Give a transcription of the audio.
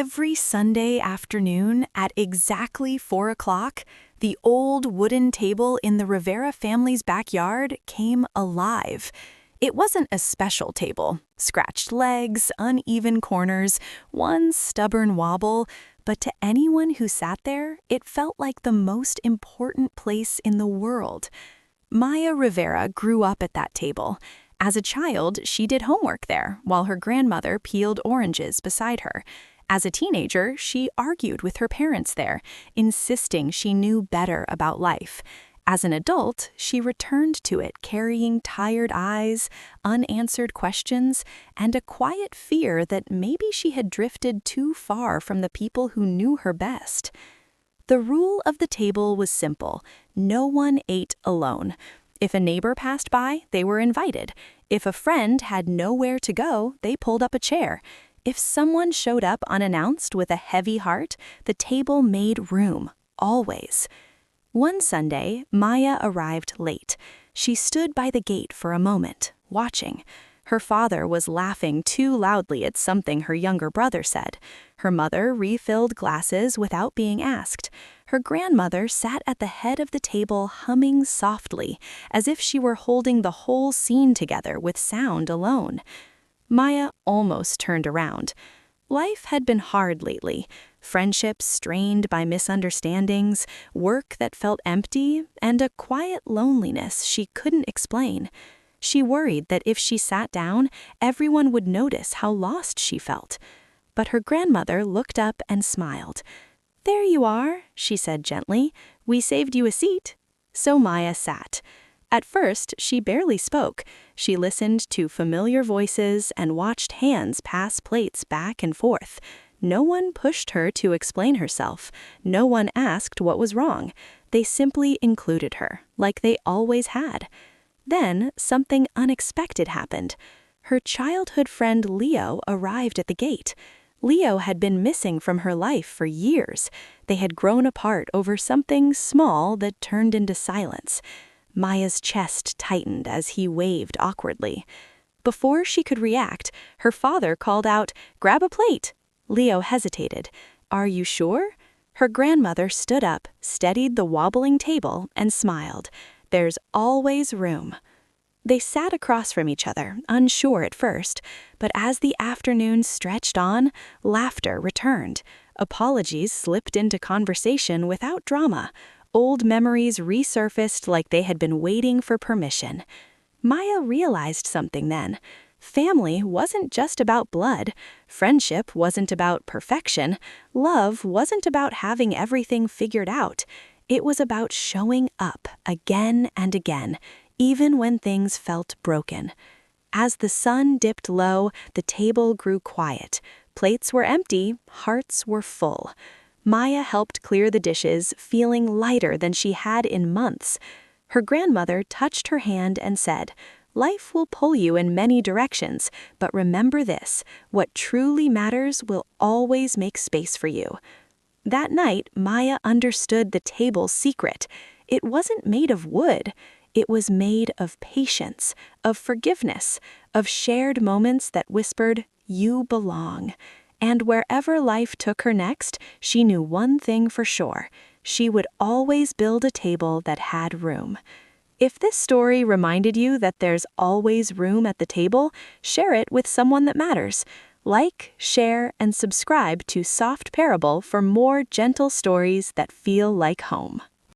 Every Sunday afternoon at exactly 4 o'clock, the old wooden table in the Rivera family's backyard came alive. It wasn't a special table, scratched legs, uneven corners, one stubborn wobble, but to anyone who sat there, it felt like the most important place in the world. Maya Rivera grew up at that table. As a child, she did homework there, while her grandmother peeled oranges beside her. As a teenager, she argued with her parents there, insisting she knew better about life. As an adult, she returned to it carrying tired eyes, unanswered questions, and a quiet fear that maybe she had drifted too far from the people who knew her best. The rule of the table was simple: no one ate alone. If a neighbor passed by, they were invited. If a friend had nowhere to go, they pulled up a chair. If someone showed up unannounced with a heavy heart, the table made room, always. One Sunday, Maya arrived late. She stood by the gate for a moment, watching. Her father was laughing too loudly at something her younger brother said. Her mother refilled glasses without being asked. Her grandmother sat at the head of the table humming softly, as if she were holding the whole scene together with sound alone. Maya almost turned around. Life had been hard lately. Friendships strained by misunderstandings, work that felt empty, and a quiet loneliness she couldn't explain. She worried that if she sat down, everyone would notice how lost she felt. But her grandmother looked up and smiled. "There you are," she said gently. "We saved you a seat." So Maya sat. At first, she barely spoke. She listened to familiar voices and watched hands pass plates back and forth. No one pushed her to explain herself. No one asked what was wrong. They simply included her, like they always had. Then, something unexpected happened. Her childhood friend Leo arrived at the gate. Leo had been missing from her life for years. They had grown apart over something small that turned into silence. Maya's chest tightened as he waved awkwardly. Before she could react, her father called out, "Grab a plate." Leo hesitated. "Are you sure?" Her grandmother stood up, steadied the wobbling table, and smiled. "There's always room." They sat across from each other, unsure at first, but as the afternoon stretched on, laughter returned. Apologies slipped into conversation without drama. Old memories resurfaced like they had been waiting for permission. Maya realized something then. Family wasn't just about blood. Friendship wasn't about perfection. Love wasn't about having everything figured out. It was about showing up again and again, even when things felt broken. As the sun dipped low, the table grew quiet. Plates were empty, hearts were full. Maya helped clear the dishes, feeling lighter than she had in months. Her grandmother touched her hand and said, "Life will pull you in many directions, but remember this: what truly matters will always make space for you." That night, Maya understood the table's secret. It wasn't made of wood. It was made of patience, of forgiveness, of shared moments that whispered, "You belong." And wherever life took her next, she knew one thing for sure: she would always build a table that had room. If this story reminded you that there's always room at the table, share it with someone that matters. Like, share, and subscribe to SoftParable for more gentle stories that feel like home.